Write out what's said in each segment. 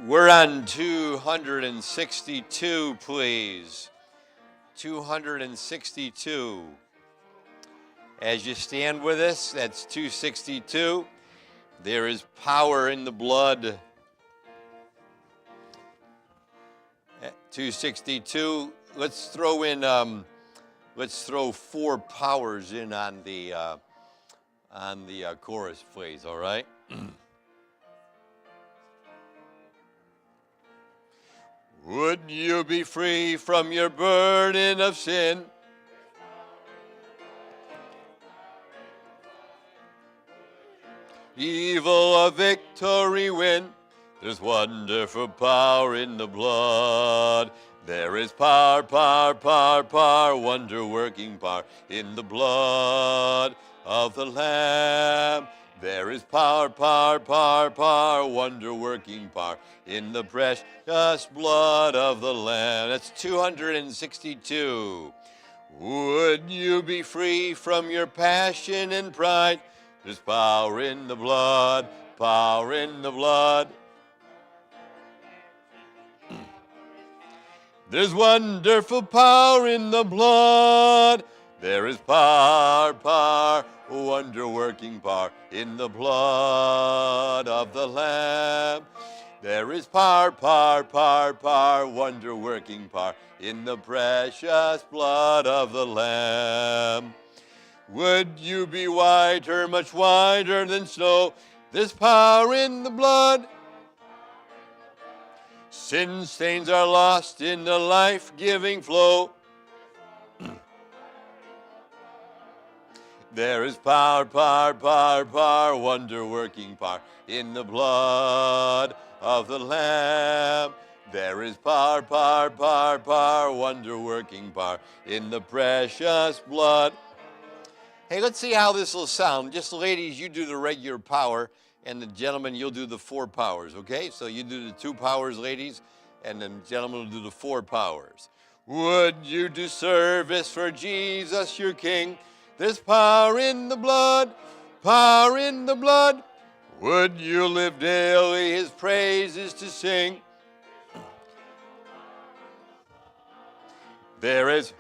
We're on 262, please. 262. As you stand with us, that's 262. There is power in the blood. At 262. Let's throw in. Let's throw 4 powers in on the chorus, please. All right. Would you be free from your burden of sin? Evil a victory win. There's wonderful power in the blood. There is power, power, power, power, wonder-working power in the blood of the Lamb. There is power, power, power, power, wonder-working power in the precious blood of the Lamb. That's 262. Would you be free from your passion and pride? There's power in the blood, power in the blood. There's wonderful power in the blood. There is power, power, wonder-working power in the blood of the Lamb. There is power, power, power, power, wonder-working power in the precious blood of the Lamb. Would you be whiter, much whiter than snow? There's power in the blood. Sin stains are lost in the life-giving flow. There is power, power, power, power, wonder-working power in the blood of the Lamb. There is power, power, power, power, wonder-working power in the precious blood. Hey, let's see how this will sound. Just ladies, you do the regular power, and the gentlemen, you'll do the 4 powers, okay? So you do the 2 powers, ladies, and the gentlemen will do the 4 powers. Would you do service for Jesus, your King? There's power in the blood, power in the blood. Would you live daily his praises to sing? There is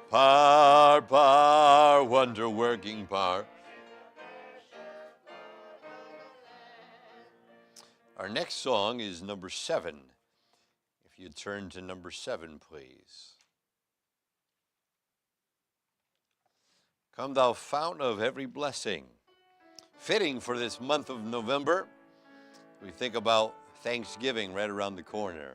power, power, wonder-working power. Our next song is number 7. If you turn to number 7, please. Come thou fount of every blessing. Fitting for this month of November. We think about Thanksgiving right around the corner.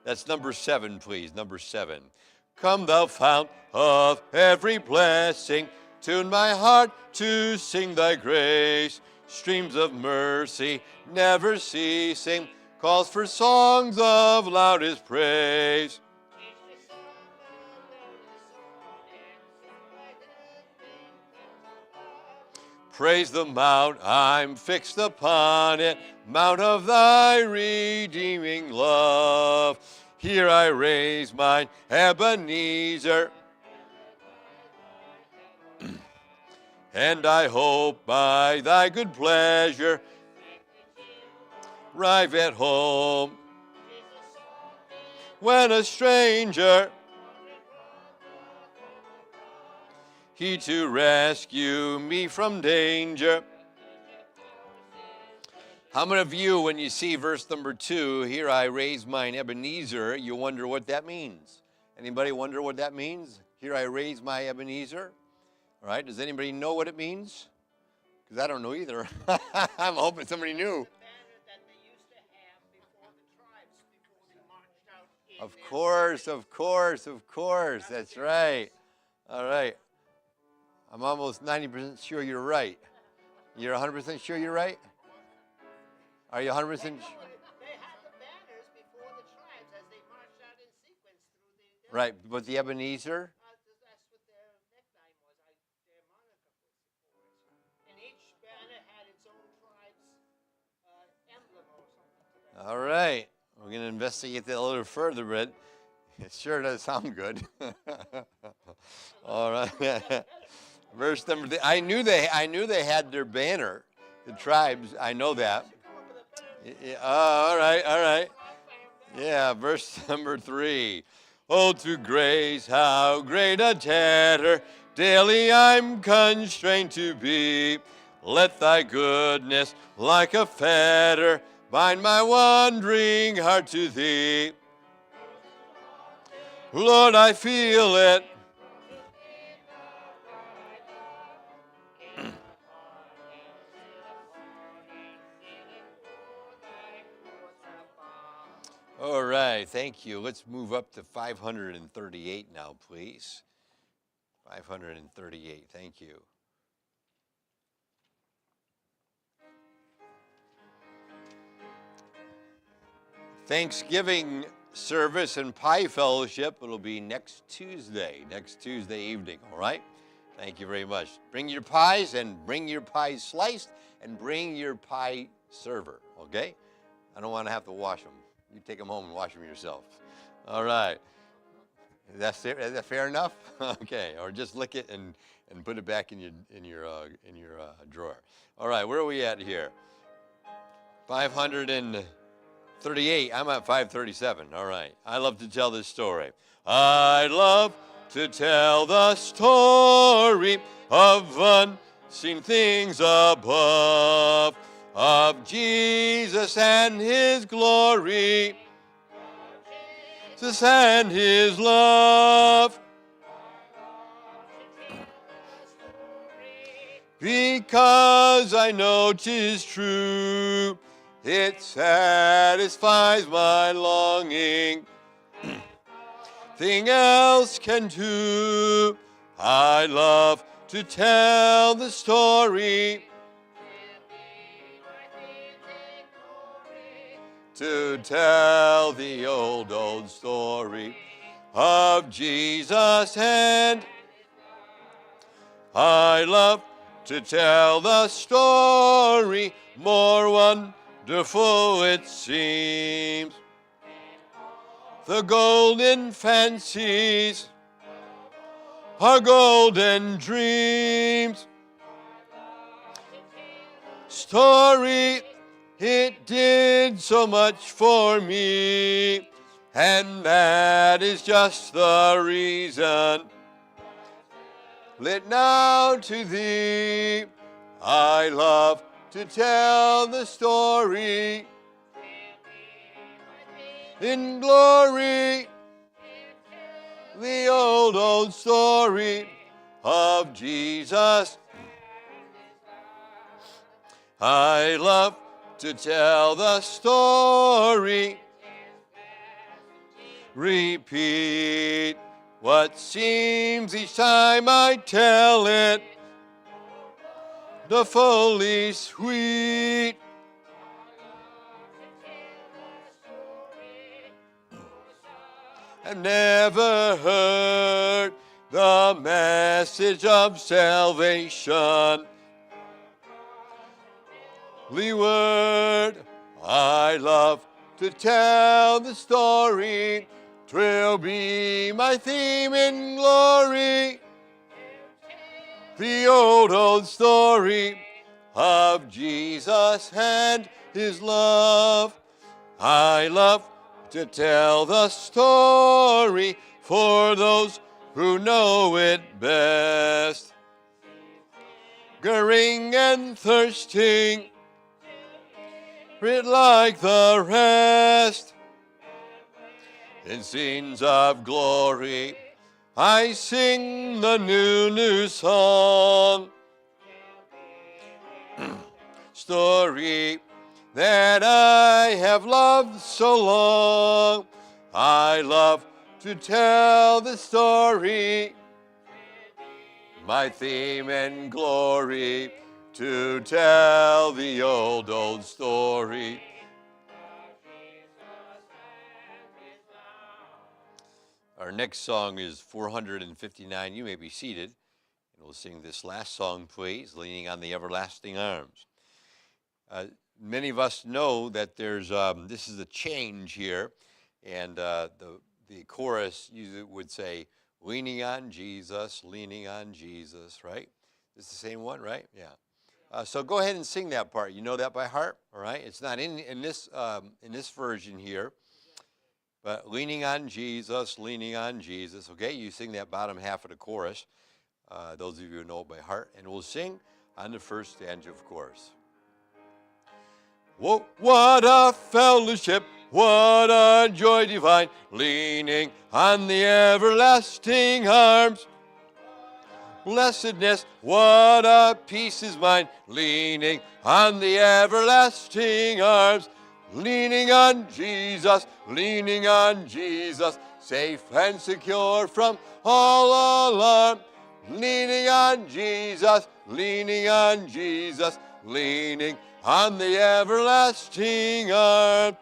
That's number 7, please, number 7. Come thou fount of every blessing, tune my heart to sing thy grace. Streams of mercy never ceasing, calls for songs of loudest praise. Praise the mount, I'm fixed upon it, mount of thy redeeming love. Here I raise mine Ebenezer, and I hope by thy good pleasure arrive at home. When a stranger, he to rescue me from danger. How many of you, when you see verse number 2, here I raise mine Ebenezer, you wonder what that means? Anybody wonder what that means? Here I raise my Ebenezer. All right, does anybody know what it means? Because I don't know either. I'm hoping somebody knew. Of course, of course, of course. That's right. All right. I'm almost 90% sure you're right. You're 100% sure you're right? Are you 100% sure? They had the banners before the tribes as they marched out in sequence through the desert. Right, but the Ebenezer? That's what their neckline was. Their moniker was. And each banner had its own tribe's emblem or something. All right. We're going to investigate that a little further, but it sure does sound good. All right. Verse number three. I knew they had their banner, the tribes. I know that. Come up with a better. Yeah, all right, all right. I found that. Yeah, verse number 3. Oh, to grace, how great a debtor daily I'm constrained to be. Let thy goodness, like a fetter, bind my wandering heart to thee. Lord, I feel it. All right, thank you. Let's move up to 538 now, please. 538, thank you. Thanksgiving service and pie fellowship, it'll be next Tuesday evening, all right? Thank you very much. Bring your pies and bring your pies sliced and bring your pie server, okay? I don't want to have to wash them. You take them home and wash them yourself. All right. Is that fair enough? Okay. Or just lick it and put it back in your drawer. All right. Where are we at here? 538. I'm at 537. All right. I love to tell this story. I love to tell the story of unseen things above, of Jesus and his glory, Jesus and his love. Because I know 'tis true, it satisfies my longing. Thing else can do. I love to tell the story, to tell the old story of Jesus, and I love to tell the story, more wonderful it seems. The golden fancies, our golden dreams. Story, it did so much for me, and that is just the reason. Lit now to thee, I love to tell the story. In glory, the old story of Jesus. I love to tell the story. Repeat what seems each time I tell it, the fully sweet. I've never heard the message of salvation. The word, I love to tell the story. 'Twill be my theme in glory. The old story of Jesus and his love. I love to tell the story for those who know it best. Hungering and thirsting, it like the rest. In scenes of glory, I sing the new song. Story that I have loved so long. I love to tell the story, my theme and glory, to tell the old story. Our next song is 459. You may be seated, and we'll sing this last song, please, Leaning on the Everlasting Arms. Many of us know that there's this is a change here, and the chorus usually would say, leaning on Jesus, right? It's the same one, right? Yeah. So go ahead and sing that part. You know that by heart, all right? It's not in this version here, but leaning on Jesus, leaning on Jesus. Okay, you sing that bottom half of the chorus. Those of you who know it by heart, and we'll sing on the first stanza, of course. Whoa, what a fellowship, what a joy divine, leaning on the everlasting arms. Blessedness, what a peace is mine, leaning on the everlasting arms. Leaning on Jesus, safe and secure from all alarm. Leaning on Jesus, leaning on the everlasting arm.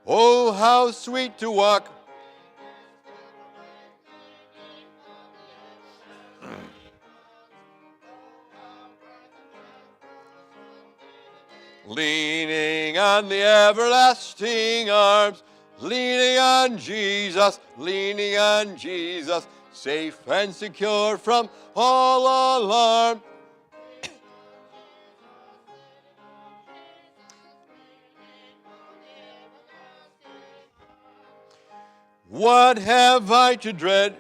Oh, how sweet to walk. Leaning on the everlasting arms, leaning on Jesus, safe and secure from all alarm. What have I to dread?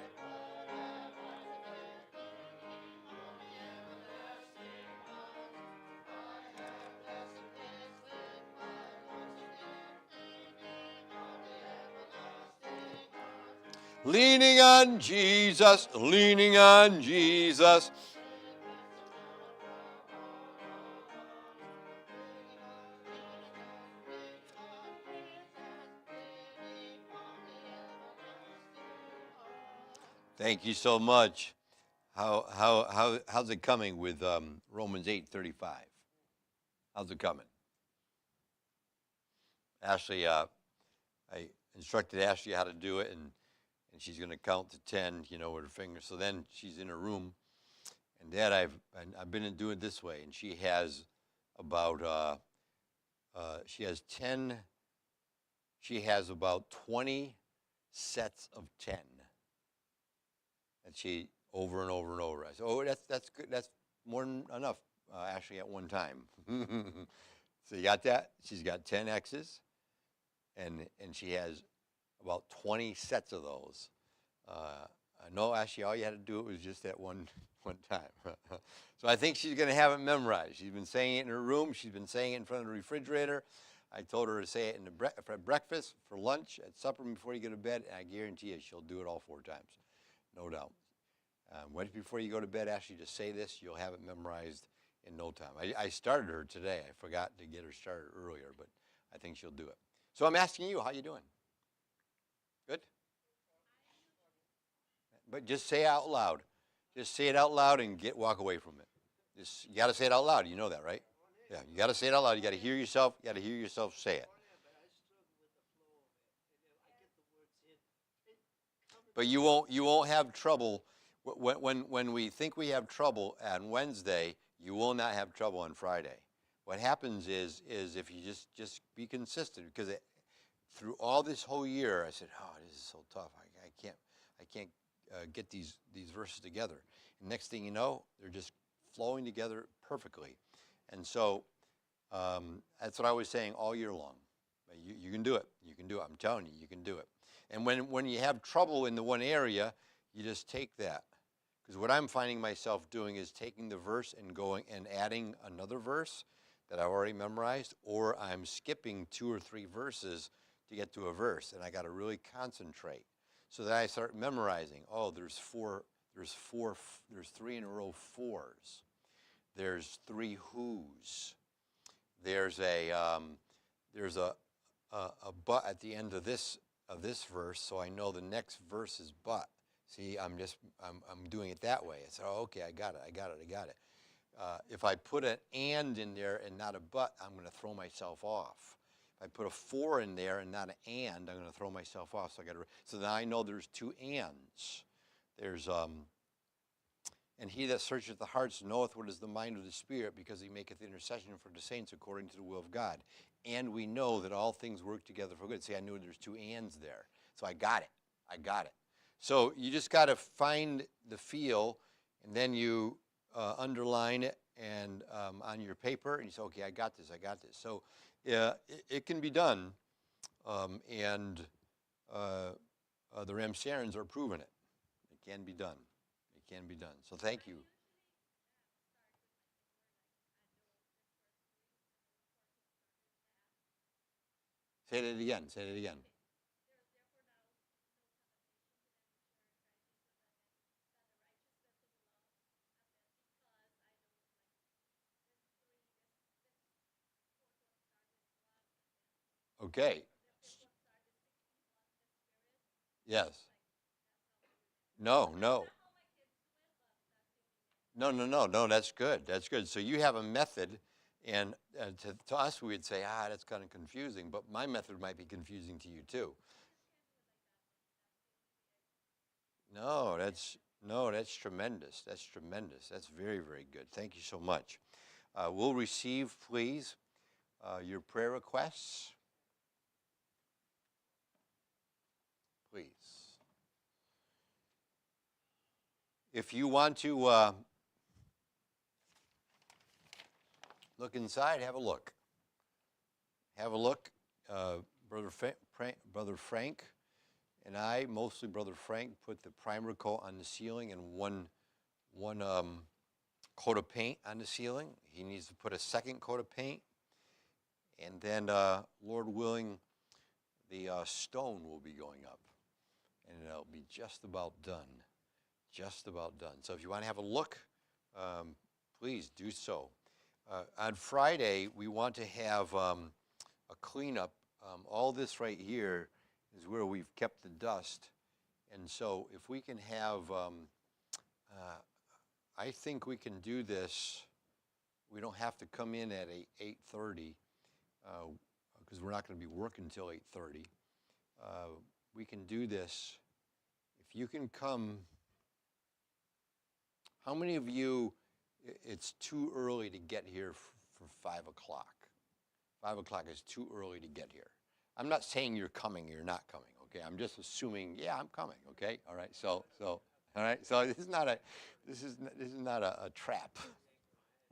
Leaning on Jesus, leaning on Jesus. Thank you so much. How's it coming with Romans 8:35? How's it coming? Ashley, I instructed Ashley how to do it, and she's going to count to 10, with her fingers. So then she's in her room, and Dad, I've been doing it this way, and she has about she has about 20 sets of 10, and she over and over and over. I said, oh, that's good. That's more than enough, Ashley, at one time. So you got that? She's got 10 X's, and she has about 20 sets of those. No, actually, all you had to do it was just that one time. So I think she's going to have it memorized. She's been saying it in her room. She's been saying it in front of the refrigerator. I told her to say it for breakfast, for lunch, at supper, before you go to bed, and I guarantee you she'll do it all 4 times, no doubt. Right before you go to bed, actually, just say this. You'll have it memorized in no time. I started her today. I forgot to get her started earlier, but I think she'll do it. So I'm asking you, how you doing? Good? But just say it out loud. Just say it out loud and walk away from it. You got to say it out loud. You know that, right? Yeah, you got to say it out loud. You got to hear yourself. You got to hear yourself say it. But you won't have trouble when we think we have trouble on Wednesday. You will not have trouble on Friday. What happens is if you just be consistent, because through all this whole year, I said, oh, this is so tough. I can't get these verses together. And next thing you know, they're just flowing together perfectly. And so that's what I was saying all year long. You can do it. You can do it. I'm telling you, you can do it. And when you have trouble in the one area, you just take that. Because what I'm finding myself doing is taking the verse and going and adding another verse that I've already memorized, or I'm skipping 2 or 3 verses to get to a verse, and I got to really concentrate. So that I start memorizing. Oh, there's 3 in a row 4s. There's 3 who's. There's a but at the end of this verse, so I know the next verse is but. See, I'm doing it that way. I said, oh, okay, I got it. If I put an and in there and not a but, I'm going to throw myself off. If I put a 4 in there and not an and, I'm going to throw myself off. So now I know there's 2 ands. There's and he that searcheth the hearts knoweth what is the mind of the Spirit, because he maketh intercession for the saints according to the will of God. And we know that all things work together for good. See, I knew there's 2 ands there. So I got it. So you just got to find the feel, and then you underline it and on your paper, and you say, okay, I got this. So it can be done, and the Ramsarans are proving it. It can be done. It can be done. So thank you. Say that again. Say that again. Okay. Yes. No, no. No. That's good. That's good. So you have a method, and to us, we would say, that's kind of confusing. But my method might be confusing to you too. No, that's tremendous. That's tremendous. That's very, very good. Thank you so much. We'll receive, please, your prayer requests, please. If you want to look inside, have a look. Have a look. Brother Frank and I, mostly Brother Frank, put the primer coat on the ceiling and one coat of paint on the ceiling. He needs to put a second coat of paint. And then, Lord willing, the stone will be going up. And it'll be just about done. Just about done. So if you want to have a look, please do so. On Friday, we want to have a cleanup. All this right here is where we've kept the dust. And so if we can have, I think we can do this. We don't have to come in at 8:30 because we're not going to be working until 8:30. We can do this. If you can come, how many of you, it's too early to get here for 5 o'clock? 5 o'clock is too early to get here. I'm not saying you're coming or you're not coming, okay? I'm just assuming, yeah, I'm coming, okay? All right, so all right, so this is not a trap,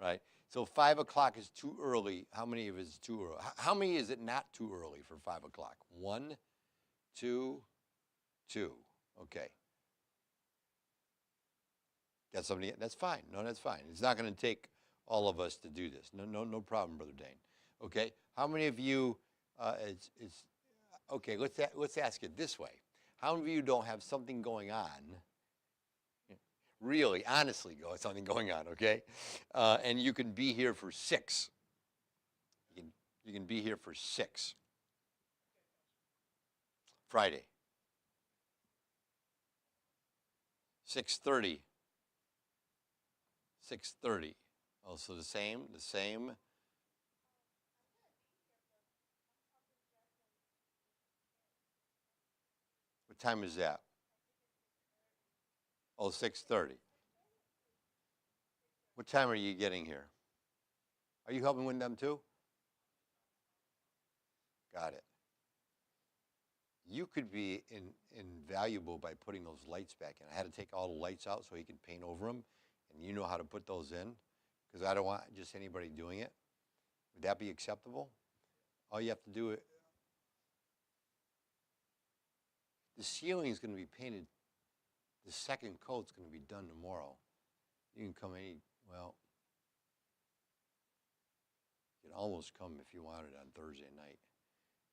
right? So 5 o'clock is too early. How many of it is too early? How many is it not too early for 5 o'clock? 1, 2, 2. Okay. Got somebody? That's fine. No, that's fine. It's not going to take all of us to do this. No problem, Brother Dane. Okay. How many of you? It's okay. Let's ask it this way. How many of you don't have something going on? Really, honestly, something going on. Okay, and you can be here for 6. You can be here for 6. Friday. 6:30. 6:30. Also the same. What time is that? Oh, 6:30. What time are you getting here? Are you helping with them too? Got it. You could be invaluable by putting those lights back in. I had to take all the lights out so he could paint over them, and you know how to put those in, because I don't want just anybody doing it. Would that be acceptable? All you have to do it. The ceiling is going to be painted. The second coat's going to be done tomorrow. You can come you can almost come if you wanted on Thursday night.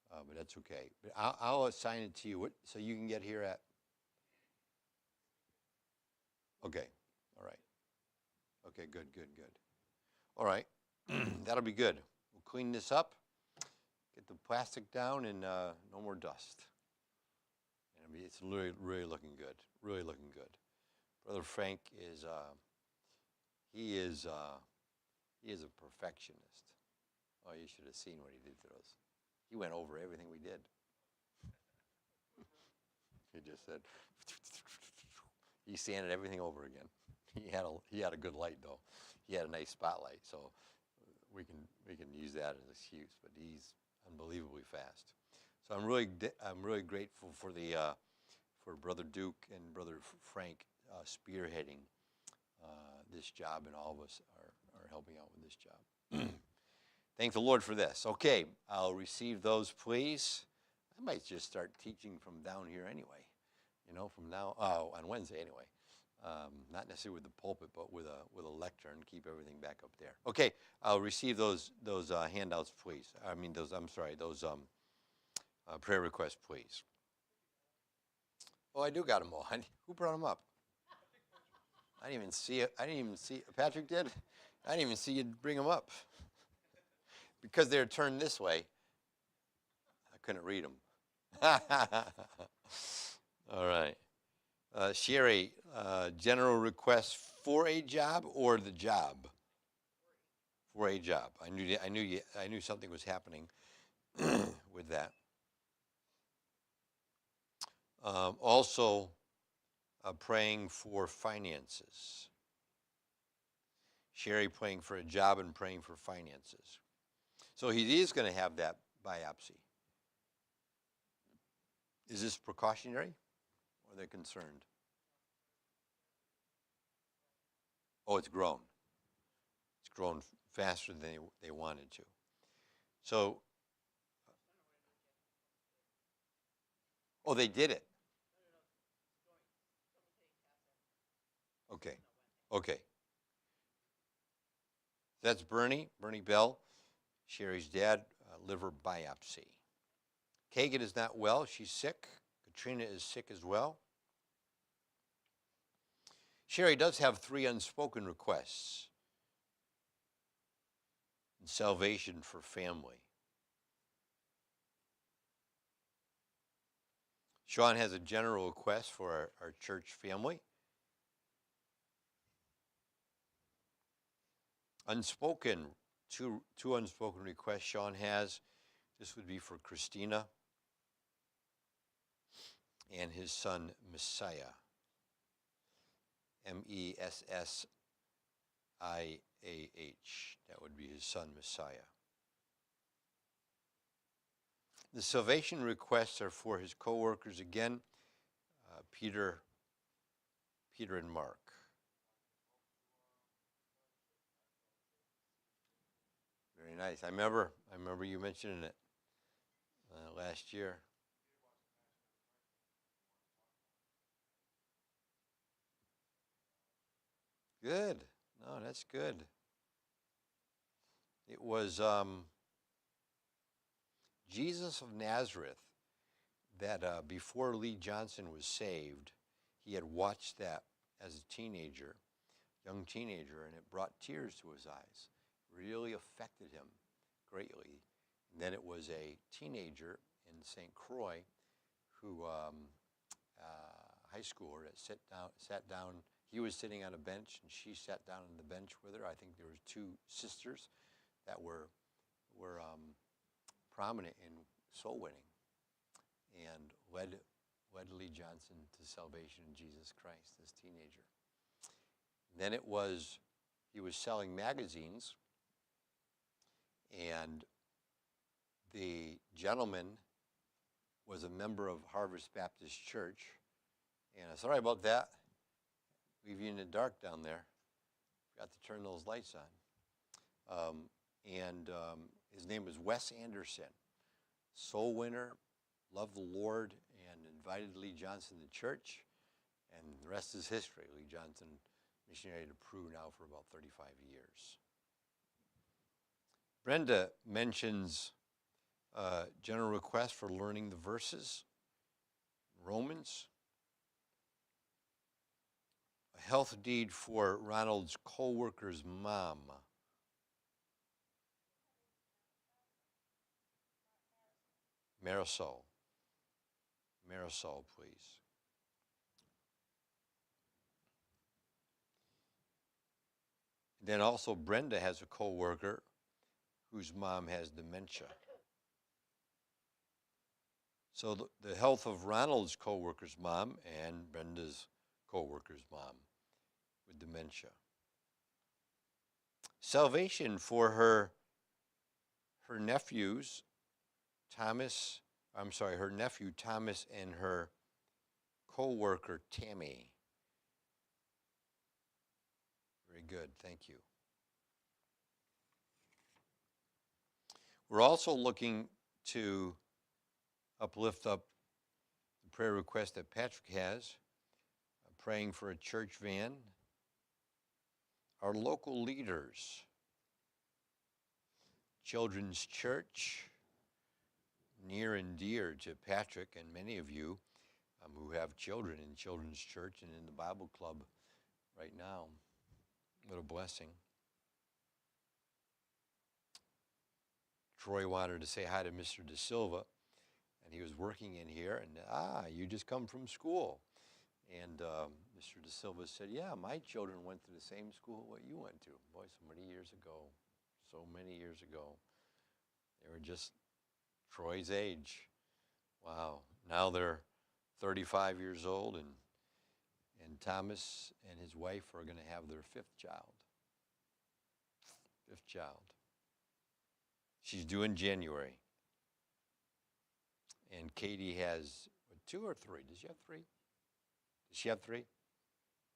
But that's okay. But I'll assign it to you so you can get here at. Okay. All right. Okay, good. All right. That'll be good. We'll clean this up, get the plastic down, and no more dust. And it's really looking good. Really looking good. Brother Frank is he is a perfectionist. Oh, you should have seen what he did to us. He went over everything we did. He just said, he sanded everything over again. He had a good light though. He had a nice spotlight, so we can use that as an excuse. But he's unbelievably fast. So I'm really grateful for Brother Duke and Brother Frank spearheading this job, and all of us are helping out with this job. Thank the Lord for this. Okay, I'll receive those, please. I might just start teaching from down here anyway, from now, on Wednesday anyway. Not necessarily with the pulpit, but with a lectern, and keep everything back up there. Okay, I'll receive those handouts, please. Those prayer requests, please. Oh, I do got them all. Who brought them up? I didn't even see it. Patrick did? I didn't even see you bring them up. Because they're turned this way, I couldn't read them. All right. Sherry, general request for a job or the job? For a job. I knew something was happening with that. Also, praying for finances. Sherry praying for a job and praying for finances. So he is going to have that biopsy. Is this precautionary, or are they concerned? Oh, it's grown. It's grown faster than they wanted to. So, they did it. Okay. That's Bernie Bell, Sherry's dad, liver biopsy. Kagan is not well. She's sick. Katrina is sick as well. Sherry does have 3 unspoken requests. And salvation for family. Sean has a general request for our church family. Unspoken, two unspoken requests Sean has. This would be for Christina and his son Messiah. Messiah. That would be his son Messiah. The salvation requests are for his co-workers again, Peter and Mark. Very nice. I remember you mentioning it last year. Good. No, that's good. It was Jesus of Nazareth that before Lee Johnson was saved, he had watched that as a young teenager, and it brought tears to his eyes. Really affected him greatly. And then it was a teenager in St. Croix who, high schooler, that sat down. He was sitting on a bench, and she sat down on the bench with her. I think there were 2 sisters that were prominent in soul winning and led Lee Johnson to salvation in Jesus Christ, this teenager. And then he was selling magazines, and the gentleman was a member of Harvest Baptist Church. And sorry about that. Leave you in the dark down there. Forgot to turn those lights on. His name was Wes Anderson. Soul winner, loved the Lord, and invited Lee Johnson to church. And the rest is history. Lee Johnson, missionary to Peru now for about 35 years. Brenda mentions general request for learning the verses. Romans. A health deed for Ronald's co-worker's mom. Marisol, please. Then also Brenda has a co-worker whose mom has dementia. So the health of Ronald's co-worker's mom and Brenda's co-worker's mom with dementia. Salvation for her nephews, her nephew Thomas and her co-worker Tammy. Very good. Thank you. We're also looking to uplift up the prayer request that Patrick has, praying for a church van, our local leaders, Children's Church, near and dear to Patrick and many of you who have children in Children's Church and in the Bible Club right now. What a blessing. Troy wanted to say hi to Mr. De Silva, and he was working in here, and you just come from school. And Mr. De Silva said, yeah, my children went to the same school what you went to. Boy, so many years ago. They were just Troy's age. Wow. Now they're 35 years old, and Thomas and his wife are going to have their fifth child. She's due in January. And Katie has 2 or 3? Does she have 3? Does she have 3?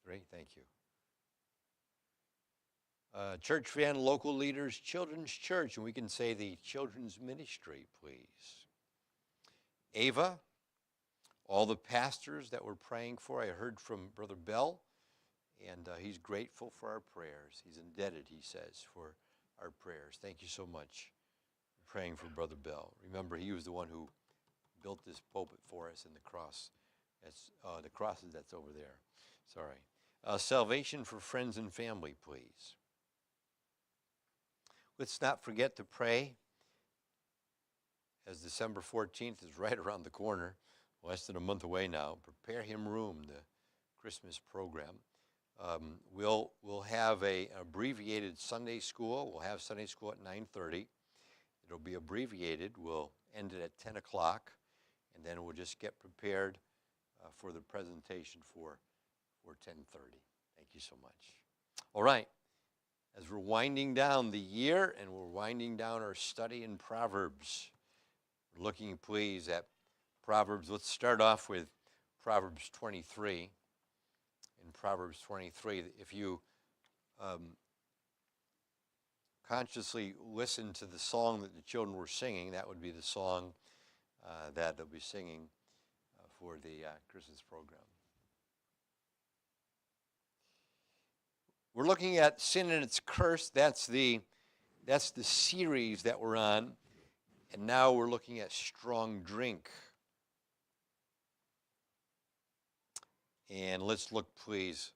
3, thank you. Church van, local leaders, Children's Church, and we can say the children's ministry, please. Ava, all the pastors that we're praying for. I heard from Brother Bell, and he's grateful for our prayers. He's indebted, he says, for our prayers. Thank you so much for praying for Brother Bell. Remember, he was the one who built this pulpit for us in the cross. That's the crosses that's over there. Sorry. Salvation for friends and family, please. Let's not forget to pray, as December 14th is right around the corner, less than a month away now. Prepare Him Room, the Christmas program. We'll have an abbreviated Sunday school. We'll have Sunday school at 9:30. It'll be abbreviated. We'll end it at 10 o'clock, and then we'll just get prepared for the presentation for 10:30. Thank you so much. All right. As we're winding down the year and we're winding down our study in Proverbs, we're looking, please, at Proverbs. Let's start off with Proverbs 23. In Proverbs 23, if you consciously listen to the song that the children were singing, that would be the song that they'll be singing for the Christmas program. We're looking at Sin and Its Curse. That's the series that we're on. And now we're looking at Strong Drink. And let's look, please,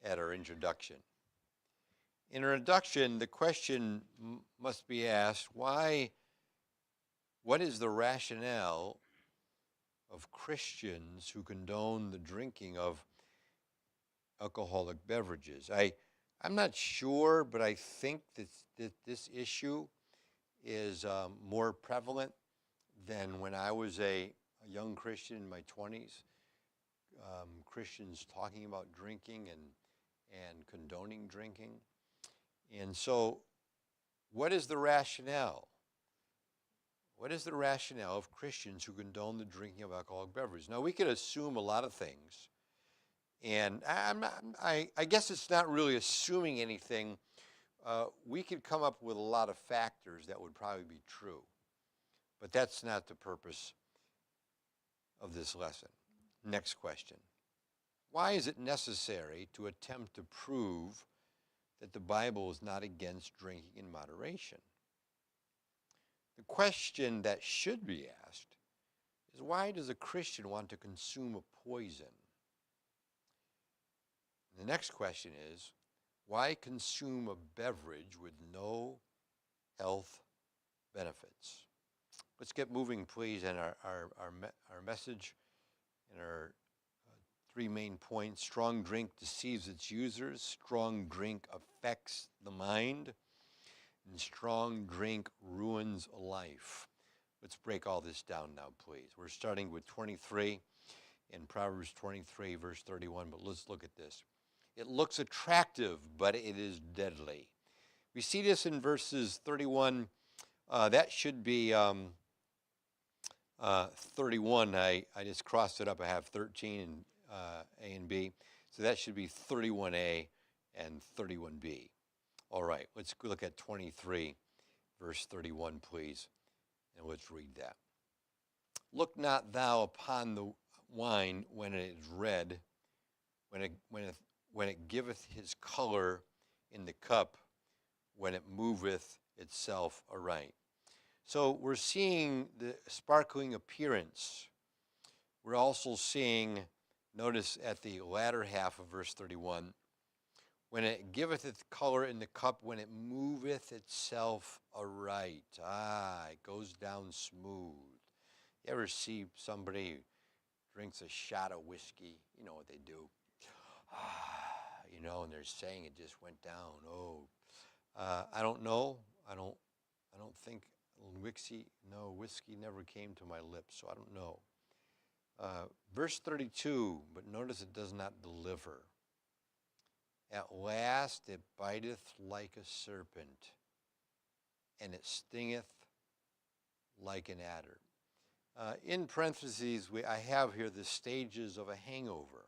at our introduction. In our introduction, the question must be asked, what is the rationale of Christians who condone the drinking of alcoholic beverages? I'm not sure, but I think that this issue is more prevalent than when I was a young Christian in my 20s. Christians talking about drinking and condoning drinking. And so, what is the rationale? What is the rationale of Christians who condone the drinking of alcoholic beverages? Now, we could assume a lot of things. And I guess it's not really assuming anything. We could come up with a lot of factors that would probably be true. But that's not the purpose of this lesson. Next question. Why is it necessary to attempt to prove that the Bible is not against drinking in moderation? The question that should be asked is, why does a Christian want to consume a poison? The next question is, why consume a beverage with no health benefits? Let's get moving, please, in our message and our 3 main points. Strong drink deceives its users. Strong drink affects the mind. And strong drink ruins a life. Let's break all this down now, please. We're starting with 23 in Proverbs 23, verse 31, but let's look at this. It looks attractive, but it is deadly. We see this in verses 31. That should be 31. I just crossed it up. I have 13 A and B. So that should be 31A and 31b. All right, let's look at 23, verse 31, please, and let's read that. Look not thou upon the wine when it is red, when it giveth his color in the cup, when it moveth itself aright. So we're seeing the sparkling appearance. We're also seeing, notice at the latter half of verse 31, when it giveth its color in the cup, when it moveth itself aright. It goes down smooth. You ever see somebody who drinks a shot of whiskey? You know what they do. And they're saying it just went down. I don't know. I don't think whiskey never came to my lips, so I don't know. Verse 32, but notice it does not deliver. At last it biteth like a serpent, and it stingeth like an adder. In parentheses, I have here the stages of a hangover.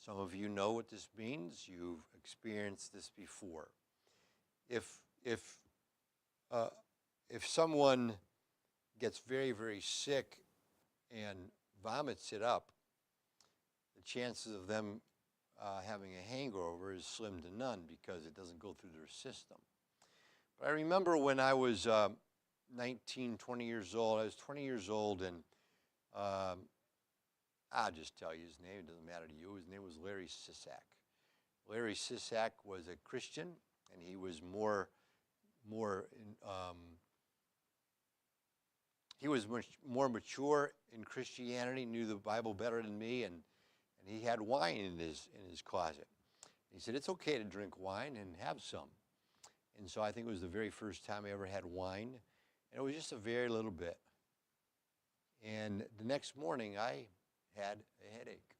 Some of you know what this means. You've experienced this before. If someone gets very, very sick and vomits it up, the chances of them having a hangover is slim to none because it doesn't go through their system. But I remember when I was 19, 20 years old, I was 20 years old, and I'll just tell you his name, it doesn't matter to you. His name was Larry Sisak. Larry Sisak was a Christian, and he was he was much more mature in Christianity, knew the Bible better than me, and he had wine in his closet. He said, it's okay to drink wine and have some. And so I think it was the very first time I ever had wine, and it was just a very little bit. And the next morning, I had a headache.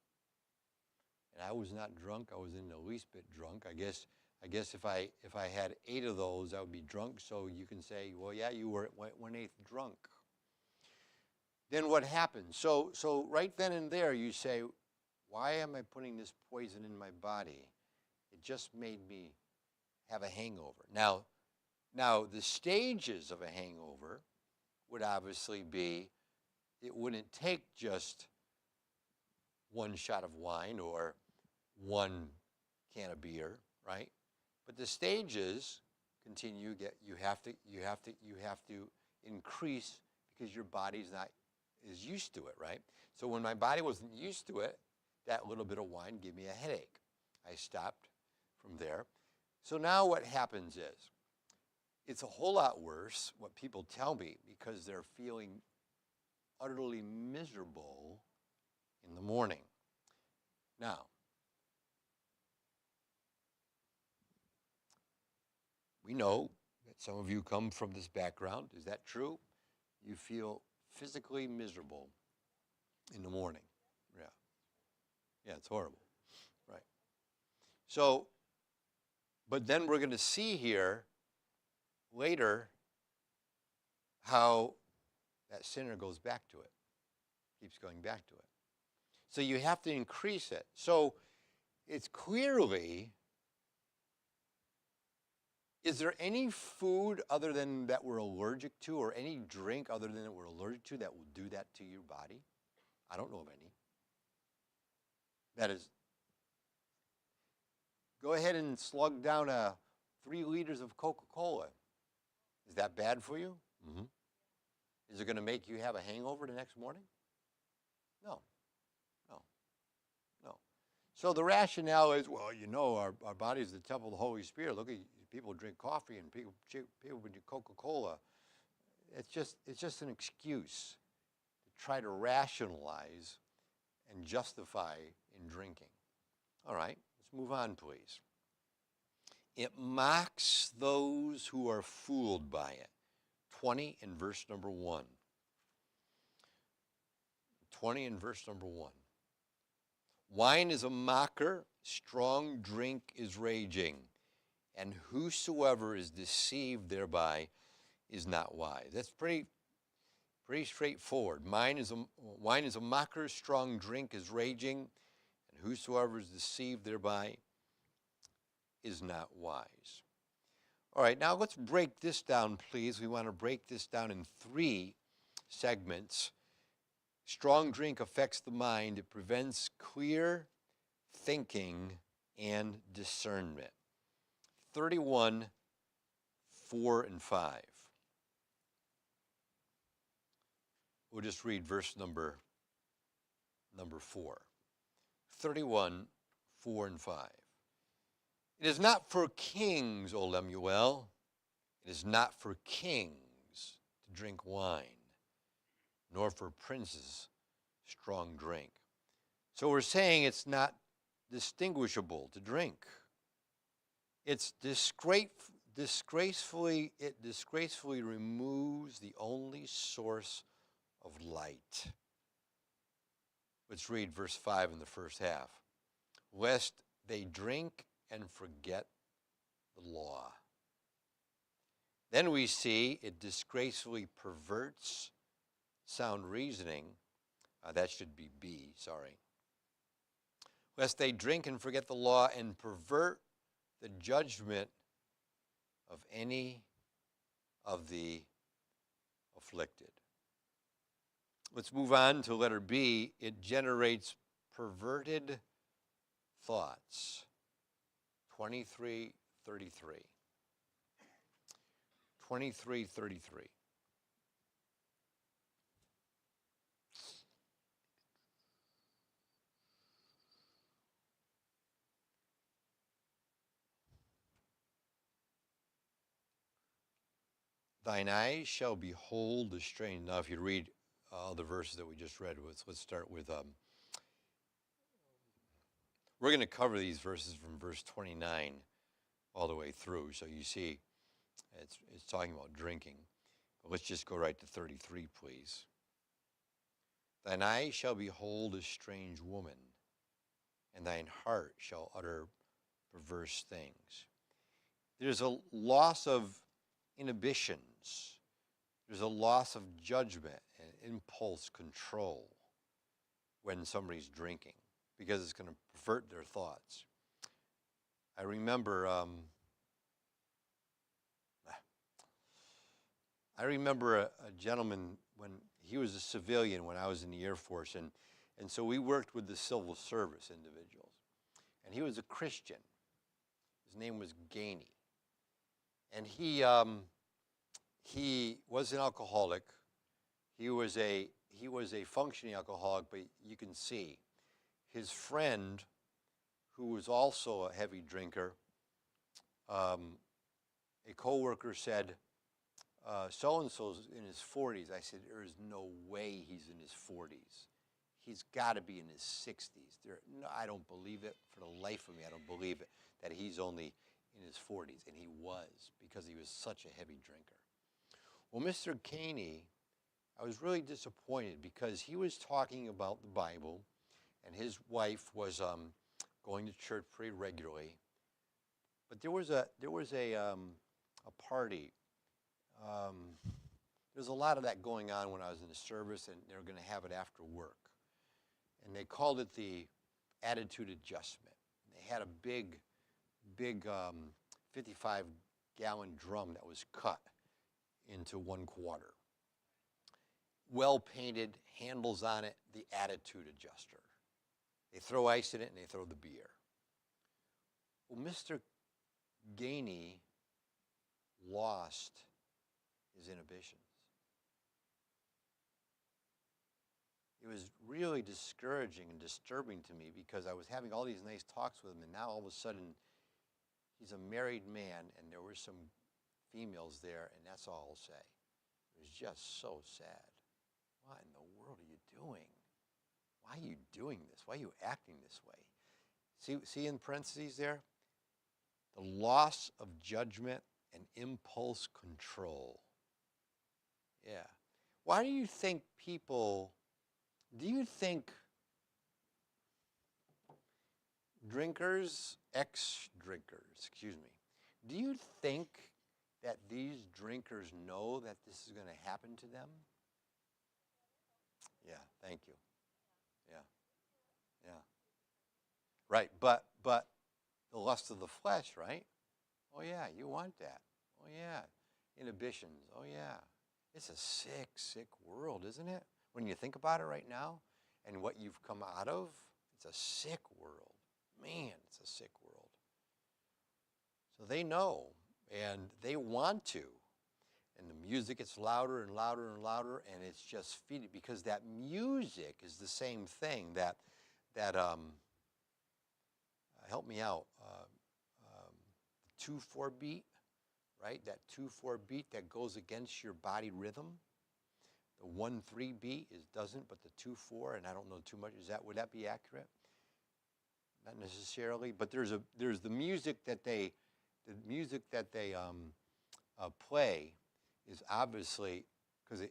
And I was not drunk. I was in the least bit drunk. I guess if I had 8 of those, I would be drunk. So you can say, well, yeah, you were 1/8 drunk. Then what happened? So right then and there, you say, why am I putting this poison in my body? It just made me have a hangover. Now the stages of a hangover would obviously be, it wouldn't take just 1 shot of wine or 1 can of beer, right? But the stages continue. You have to increase because your body's not is used to it, right? So when my body wasn't used to it, that little bit of wine gave me a headache. I stopped from there. So now what happens is, it's a whole lot worse, what people tell me, because they're feeling utterly miserable in the morning. Now, we know that some of you come from this background. Is that true? You feel physically miserable in the morning. Yeah, it's horrible, right? So, but then we're going to see here later how that sinner goes back to it, keeps going back to it. So you have to increase it. So it's clearly, is there any food other than that we're allergic to, or any drink other than that we're allergic to, that will do that to your body? I don't know of any. That is, go ahead and slug down 3 liters of Coca-Cola. Is that bad for you? Mm-hmm. Is it going to make you have a hangover the next morning? No. So the rationale is, well, our body is the temple of the Holy Spirit. Look at people who drink coffee and people who drink Coca-Cola. It's just an excuse to try to rationalize and justify in drinking. All right, let's move on, please. It mocks those who are fooled by it. 20 in verse number 1. 20 in verse number 1. Wine is a mocker, strong drink is raging, and whosoever is deceived thereby is not wise. That's pretty straightforward. Wine is a mocker, strong drink is raging, and whosoever is deceived thereby is not wise. All right, now let's break this down, please. We want to break this down in 3 segments. Strong drink affects the mind. It prevents clear thinking and discernment. 31, 4, and 5. We'll just read verse number 4. 31, 4, and 5. It is not for kings, O Lemuel, it is not for kings to drink wine, nor for princes strong drink. So we're saying it's not distinguishable to drink. It disgracefully removes the only source of light. Let's read verse 5 in the first half. Lest they drink and forget the law. Then we see it disgracefully perverts sound reasoning. That should be B, sorry. Lest they drink and forget the law and pervert the judgment of any of the afflicted. Let's move on to letter B. It generates perverted thoughts. 23:33. 23:33. Thine eyes shall behold the strange. Now, if you read all the verses that we just read, let's start with. We're going to cover these verses from verse 29 all the way through. So you see, it's talking about drinking. But let's just go right to 33, please. Thine eyes shall behold a strange woman, and thine heart shall utter perverse things. There's a loss of inhibitions. There's a loss of judgment and impulse control when somebody's drinking because it's going to pervert their thoughts. I remember a gentleman when he was a civilian when I was in the Air Force, and so we worked with the civil service individuals. And he was a Christian. His name was Gainey. And he was an alcoholic. He was a functioning alcoholic, but you can see his friend, who was also a heavy drinker, a coworker said, so-and-so's in his 40s. I said, there is no way he's in his 40s. He's got to be in his 60s. No, I don't believe it. For the life of me, I don't believe it, that he's only in his 40s. And he was, because he was such a heavy drinker. Well, Mr. Caney, I was really disappointed because he was talking about the Bible, and his wife was going to church pretty regularly. But there was a party. There's a lot of that going on when I was in the service, and they were going to have it after work. And they called it the attitude adjustment. They had a big 55-gallon drum that was cut into 1/4. Well-painted, handles on it, the attitude adjuster. They throw ice in it and they throw the beer. Well, Mr. Gainey lost his inhibitions. It was really discouraging and disturbing to me because I was having all these nice talks with him, and now all of a sudden he's a married man, and there were some females there, and that's all I'll say. It was just so sad. What in the world are you doing? Why are you doing this? Why are you acting this way? See in parentheses there? The loss of judgment and impulse control. Yeah. Why do you think ex-drinkers, do you think that these drinkers know that this is going to happen to them? Yeah, thank you. Yeah. Right, but The lust of the flesh, right? Oh, yeah, you want that. Oh, yeah. Inhibitions. Oh, yeah. It's a sick, sick world, isn't it? When you think about it right now and what you've come out of, it's a sick world. Man, it's a sick world. So they know, and they want to. And the music gets louder and louder and louder, and it's just feeding, because that music is the same thing that help me out, 2/4 beat, right? That 2/4 beat that goes against your body rhythm. The 1/3 beat doesn't, but the 2/4, and I don't know too much. Would that be accurate? Not necessarily, but there's the music that they play is obviously, because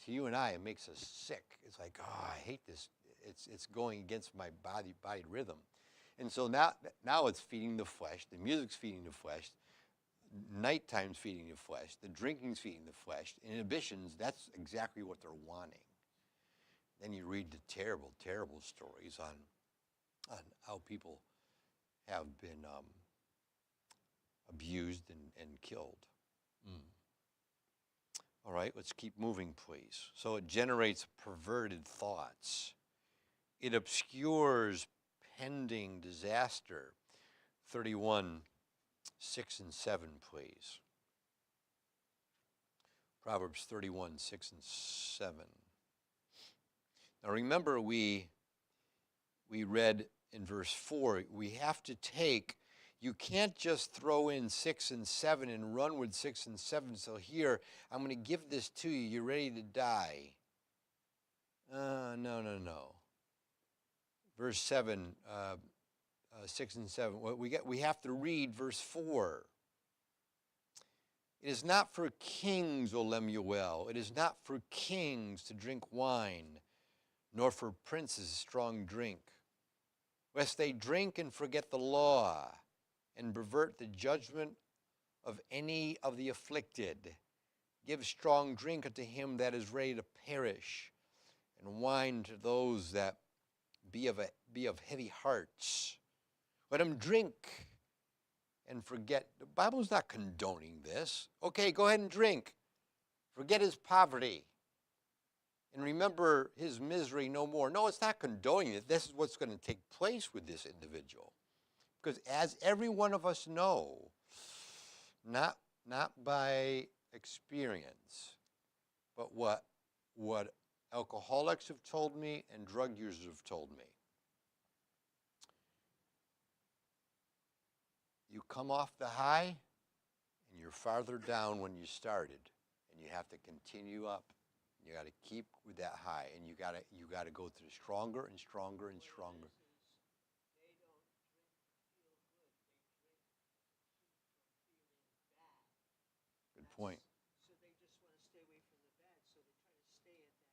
to you and I, it makes us sick. It's like, oh, I hate this. It's going against my body rhythm. And so now it's feeding the flesh. The music's feeding the flesh. Nighttime's feeding the flesh. The drinking's feeding the flesh. Inhibitions, that's exactly what they're wanting. Then you read the terrible, terrible stories on how people have been abused and killed. All right, let's keep moving, please. So it generates perverted thoughts. It obscures pending disaster. 31, 6 and 7, please. Proverbs 31, 6 and 7. Now remember, we read in verse 4, we have to take, you can't just throw in 6 and 7 and run with 6 and 7. So here, I'm going to give this to you. You're ready to die. No. Verse 7, 6 and 7. We have to read verse 4. It is not for kings, O Lemuel. It is not for kings to drink wine, nor for princes strong drink, lest they drink and forget the law, and pervert the judgment of any of the afflicted. Give strong drink unto him that is ready to perish, and wine to those that be of heavy hearts. Let him drink and forget. The Bible's not condoning this. Okay, go ahead and drink. Forget his poverty. And remember his misery no more. No, it's not condoning it. This is what's going to take place with this individual. Because as every one of us know, not by experience, but what alcoholics have told me and drug users have told me. You come off the high, and you're farther down when you started, and you have to continue up. You got to keep with that high, and you got to go through stronger and stronger and stronger. They don't drink to feel good. They drink to keep from feeling bad. Good point. So they just want to stay away from the bad, so they try to stay at that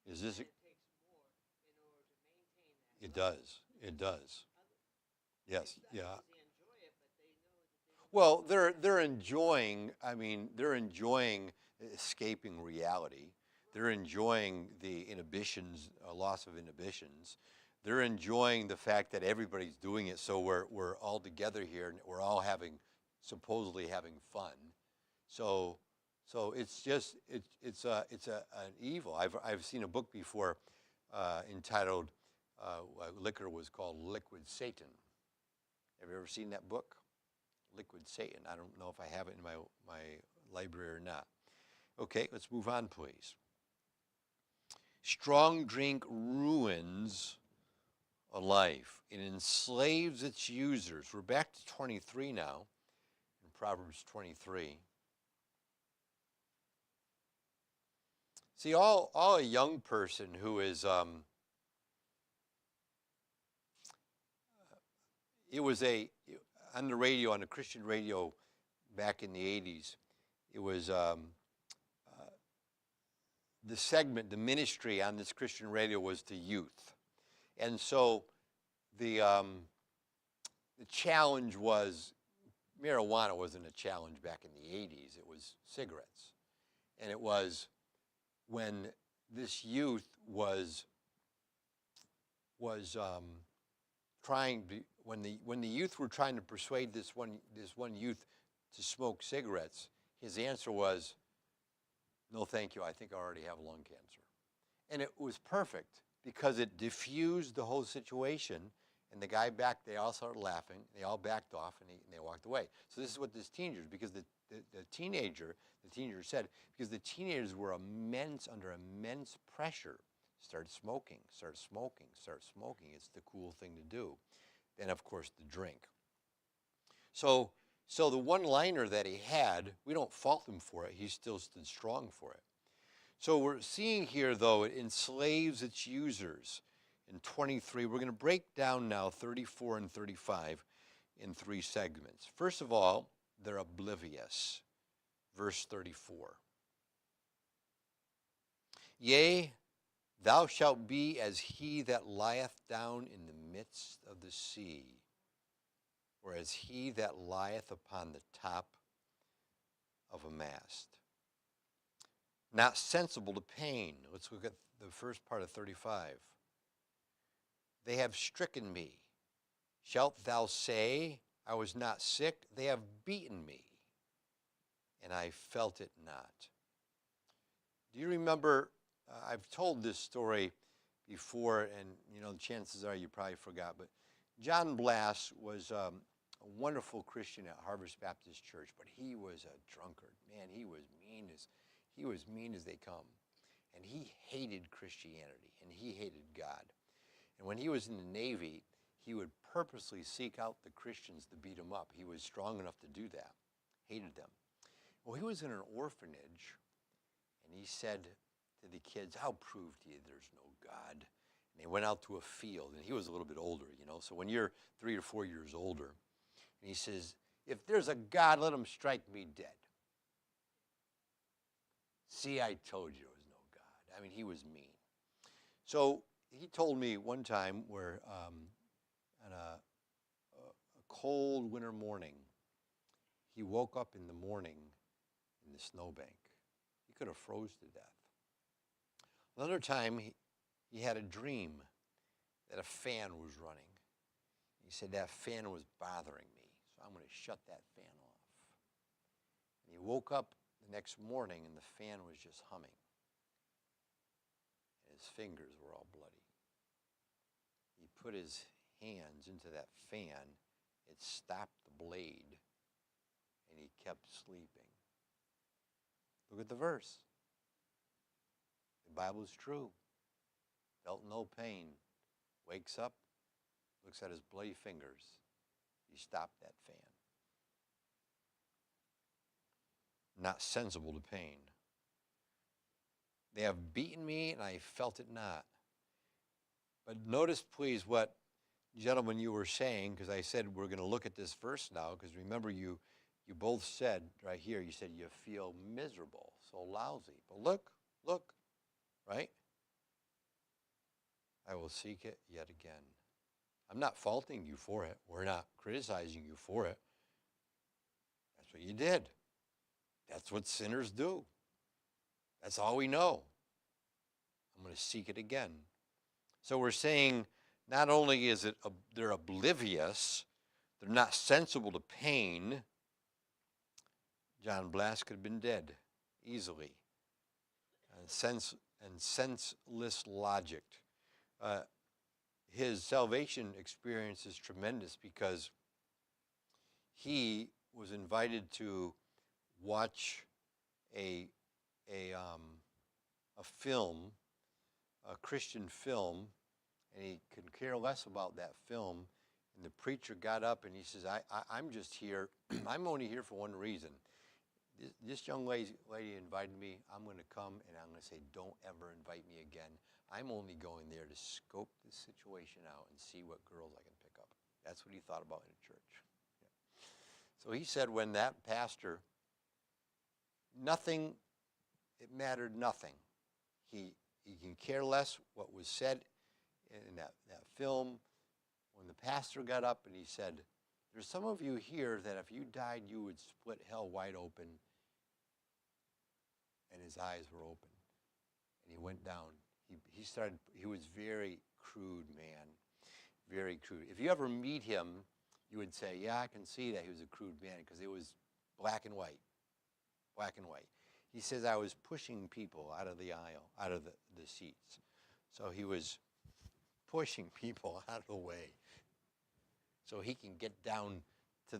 level. Is this? And it takes more in order to maintain that. It does. It does. Yes. Yeah. They enjoy it, but they know that they don't. Well, they're enjoying. I mean, they're enjoying escaping reality. They're enjoying the inhibitions, loss of inhibitions. They're enjoying the fact that everybody's doing it, so we're all together here and we're all supposedly having fun. So it's just it's an evil. I've seen a book before entitled liquor was called Liquid Satan. Have you ever seen that book? Liquid Satan. I don't know if I have it in my library or not. Okay, let's move on, please. Strong drink ruins a life. It enslaves its users. We're back to 23 now, in Proverbs 23. See, all a young person who is, it was on the radio, on the Christian radio back in the 80s, it was the segment, the ministry on this Christian radio was to youth. And so the challenge was, marijuana wasn't a challenge back in the 80s, it was cigarettes. And it was when this youth was when the youth were trying to persuade this one youth to smoke cigarettes, his answer was, "No, thank you. I think I already have lung cancer." And it was perfect because it diffused the whole situation. And the guy they all started laughing. They all backed off and they walked away. So this is what this teenager, because the teenager said, because the teenagers were under immense pressure, started smoking. It's the cool thing to do. Then, of course, the drink. So the one-liner that he had, we don't fault him for it. He still stood strong for it. So we're seeing here, though, it enslaves its users. In 23, we're going to break down now 34 and 35 in 3 segments. First of all, they're oblivious. Verse 34. Yea, thou shalt be as he that lieth down in the midst of the sea, or as he that lieth upon the top of a mast. Not sensible to pain. Let's look at the first part of 35. They have stricken me. Shalt thou say, I was not sick? They have beaten me, and I felt it not. Do you remember, I've told this story before, and the chances are you probably forgot, but John Blass was a wonderful Christian at Harvest Baptist Church, but he was a drunkard. Man, he was mean as they come. And he hated Christianity, and he hated God. And when he was in the Navy, he would purposely seek out the Christians to beat them up. He was strong enough to do that, hated them. Well, he was in an orphanage, and he said to the kids, I'll prove to you there's no God. And they went out to a field, and he was a little bit older, so when you're 3 or 4 years older, and he says, if there's a God, let him strike me dead. See, I told you there was no God. I mean, he was mean. So he told me one time where on a cold winter morning, he woke up in the morning in the snowbank. He could have froze to death. Another time, he had a dream that a fan was running. He said that fan was bothering me, so I'm going to shut that fan off. And he woke up the next morning, and the fan was just humming. And his fingers were all bloody. He put his hands into that fan. It stopped the blade, and he kept sleeping. Look at the verse. The Bible is true. Felt no pain. Wakes up, looks at his bloody fingers. He stopped that fan. Not sensible to pain. They have beaten me, and I felt it not. But notice, please, what, gentlemen, you were saying, because I said we're going to look at this verse now, because remember you both said right here, you said you feel miserable, so lousy. But look, right? I will seek it yet again. I'm not faulting you for it. We're not criticizing you for it. That's what you did. That's what sinners do. That's all we know. I'm going to seek it again. So we're saying not only is it they're oblivious, they're not sensible to pain. John Blass could have been dead easily. And senseless logic. His salvation experience is tremendous because he was invited to watch a film, a Christian film, and he could care less about that film. And the preacher got up and he says, I'm just here. I'm only here for one reason. This young lady invited me. I'm going to come, and I'm going to say, don't ever invite me again. I'm only going there to scope the situation out and see what girls I can pick up. That's what he thought about in a church. Yeah. So he said when that pastor, it mattered nothing. He can care less what was said in that film. When the pastor got up and he said, there's some of you here that if you died, you would split hell wide open. And his eyes were open. And he went down. He was very crude, man. very crude. If you ever meet him, you would say, yeah, I can see that he was a crude man because it was black and white, black and white. He says, I was pushing people out of the aisle, out of the seats. So he was pushing people out of the way so he can get down to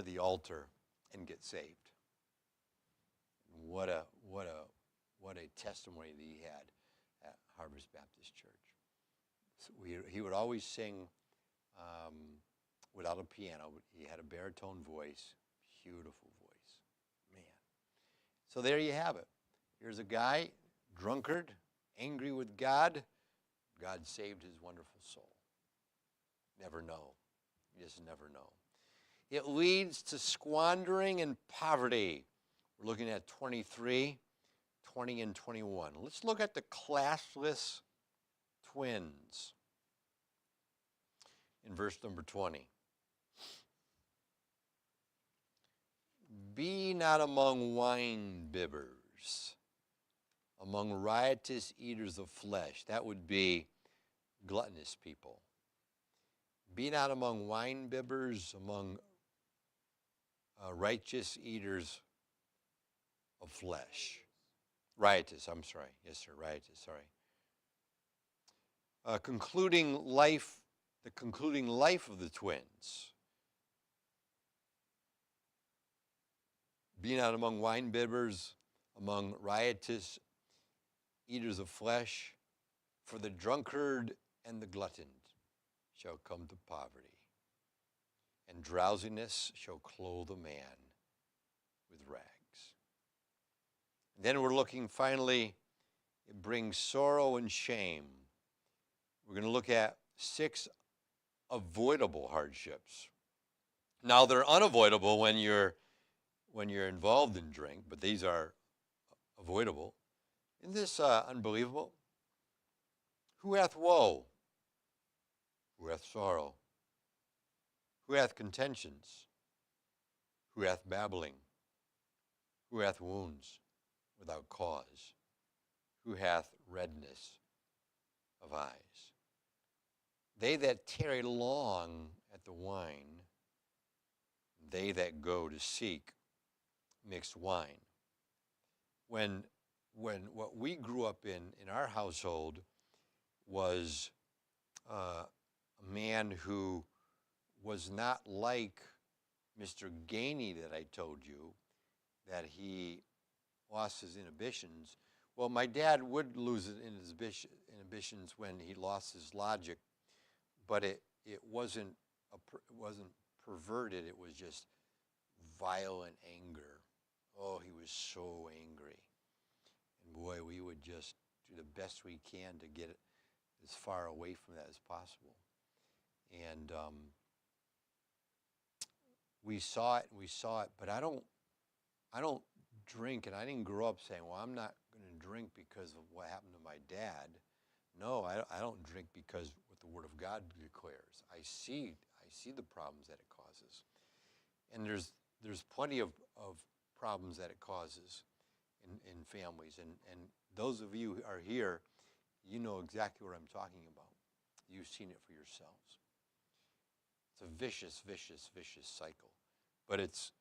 the altar and get saved. What a testimony that he had at Harvest Baptist Church. So he would always sing without a piano. He had a baritone voice, beautiful voice, man. So there you have it. Here's a guy, drunkard, angry with God. God saved his wonderful soul. Never know. You just never know. It leads to squandering and poverty. We're looking at 23, 20, and 21. Let's look at the classless twins in verse number 20. Be not among wine bibbers, among riotous eaters of flesh. That would be gluttonous people. Be not among wine bibbers, among righteous eaters of flesh. Riotous, I'm sorry. Yes, sir, riotous, sorry. The concluding life of the twins. Be not among wine bibbers, among riotous eaters of flesh, for the drunkard and the glutton shall come to poverty, and drowsiness shall clothe a man with rags. Then we're looking finally, it brings sorrow and shame. We're going to look at 6 avoidable hardships. Now, they're unavoidable when you're involved in drink, but these are avoidable. Isn't this unbelievable? Who hath woe? Who hath sorrow? Who hath contentions? Who hath babbling? Who hath wounds without cause? Who hath redness of eyes? They that tarry long at the wine, they that go to seek mixed wine. When what we grew up in our household was a man who was not like Mr. Gainey that I told you, that he lost his inhibitions. Well, my dad would lose his inhibitions when he lost his logic, but it wasn't perverted. It was just violent anger. Oh, he was so angry. And boy, we would just do the best we can to get it as far away from that as possible. And we saw it, but I don't drink, and I didn't grow up saying, well, I'm not going to drink because of what happened to my dad. No, I don't drink because what the Word of God declares. I see the problems that it causes. And there's plenty of problems that it causes in families. And those of you who are here, you know exactly what I'm talking about. You've seen it for yourselves. It's a vicious, vicious, vicious cycle. But it's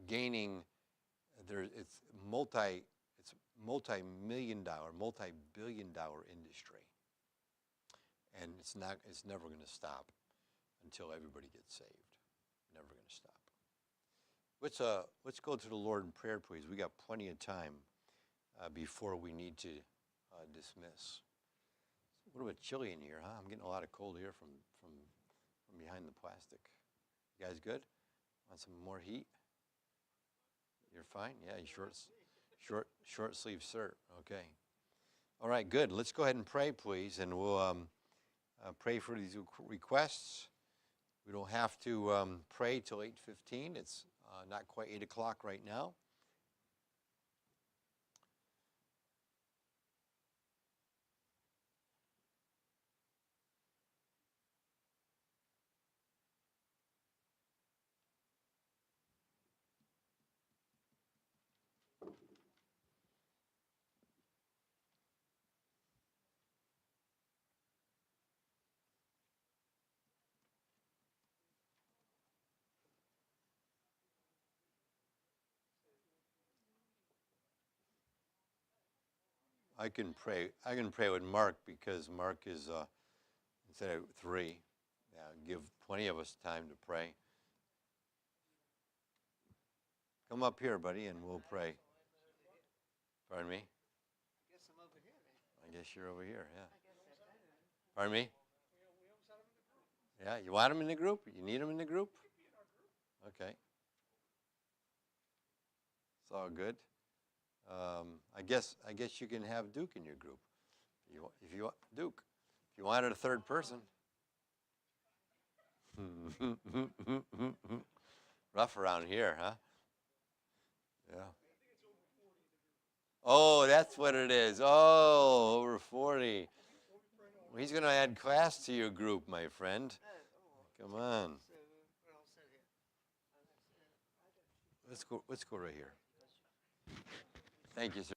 gaining there. It's multi-million dollar, multi-billion dollar industry, and it's never going to stop until everybody gets saved. Never going to stop. Let's go to the Lord in prayer, please. We got plenty of time before we need to dismiss. It's a little bit chilly in here, huh? I'm getting a lot of cold air from behind the plastic. You guys good? Want some more heat? You're fine? Yeah, short sleeve shirt. Okay. All right, good. Let's go ahead and pray, please, and we'll pray for these requests. We don't have to pray till 8:15. It's not quite 8 o'clock right now. I can pray. I can pray with Mark because Mark is instead of 3. Yeah, give plenty of us time to pray. Come up here, buddy, and we'll pray. Pardon me? I guess I'm over here, man. I guess you're over here, yeah. Pardon me? Yeah, you want him in the group? You need him in the group? Okay. It's all good. I guess you can have Duke in your group. If you want Duke, if you wanted a third person. Rough around here, huh? Yeah. Oh, that's what it is. Oh, over 40. Well, he's going to add class to your group, my friend. Come on. Let's go right here. Thank you, sir.